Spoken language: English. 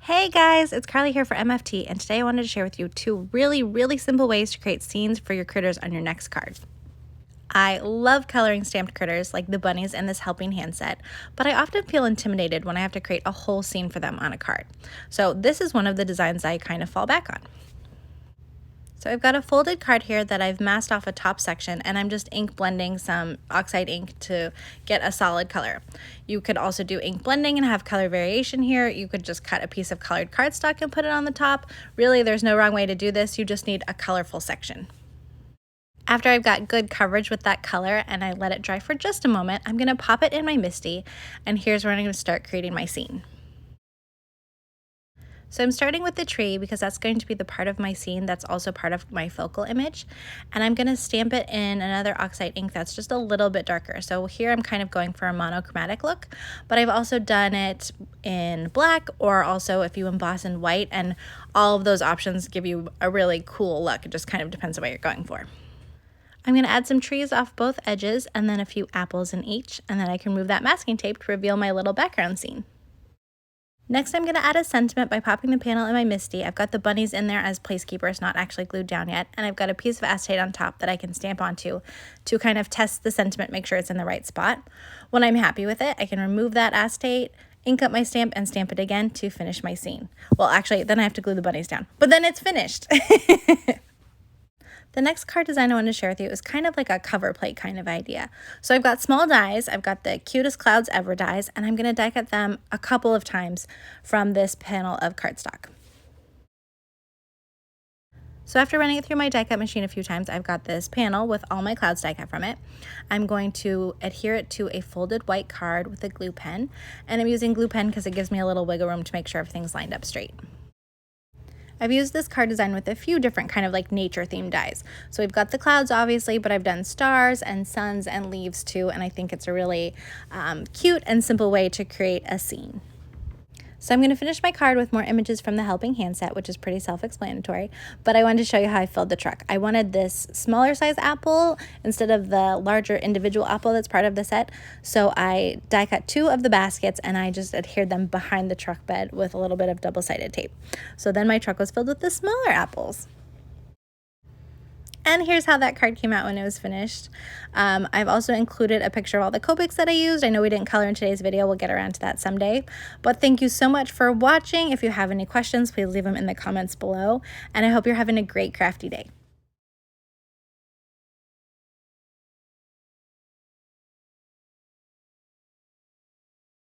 Hey guys, it's Carly here for MFT, and today I wanted to share with you two really simple ways to create scenes for your critters on your next card. I love coloring stamped critters like the bunnies in this helping hand set, but I often feel intimidated when I have to create a whole scene for them on a card. So this is one of the designs I kind of fall back on. So I've got a folded card here that I've masked off a top section, and I'm just ink blending some oxide ink to get a solid color. You could also do ink blending and have color variation here. You could just cut a piece of colored cardstock and put it on the top. Really, there's no wrong way to do this. You just need a colorful section. After I've got good coverage with that color and I let it dry for just a moment, I'm gonna pop it in my MISTI, and here's where I'm gonna start creating my scene. So I'm starting with the tree because that's going to be the part of my scene that's also part of my focal image. And I'm gonna stamp it in another oxide ink that's just a little bit darker. So here I'm kind of going for a monochromatic look, but I've also done it in black, or also if you emboss in white, and all of those options give you a really cool look. It just kind of depends on what you're going for. I'm gonna add some trees off both edges and then a few apples in each, and then I can remove that masking tape to reveal my little background scene. Next, I'm going to add a sentiment by popping the panel in my MISTI. I've got the bunnies in there as placekeepers, not actually glued down yet, and I've got a piece of acetate on top that I can stamp onto to kind of test the sentiment, make sure it's in the right spot. When I'm happy with it, I can remove that acetate, ink up my stamp, and stamp it again to finish my scene. Well, actually, then I have to glue the bunnies down, but then it's finished. The next card design I wanted to share with you is kind of like a cover plate kind of idea. So I've got small dies, I've got the Cutest Clouds Ever dies, and I'm going to die cut them a couple of times from this panel of cardstock. So after running it through my die cut machine a few times, I've got this panel with all my clouds die cut from it. I'm going to adhere it to a folded white card with a glue pen, and I'm using glue pen because it gives me a little wiggle room to make sure everything's lined up straight. I've used this card design with a few different kind of like nature themed dies. So we've got the clouds obviously, but I've done stars and suns and leaves too, and I think it's a really cute and simple way to create a scene. So I'm going to finish my card with more images from the helping hand set, which is pretty self-explanatory, but I wanted to show you how I filled the truck. I wanted this smaller size apple instead of the larger individual apple that's part of the set, so I die cut two of the baskets and I just adhered them behind the truck bed with a little bit of double-sided tape. So then my truck was filled with the smaller apples. And here's how that card came out when it was finished. I've also included a picture of all the Copics that I used. I know we didn't color in today's video. We'll get around to that someday. But thank you so much for watching. If you have any questions, please leave them in the comments below. And I hope you're having a great crafty day.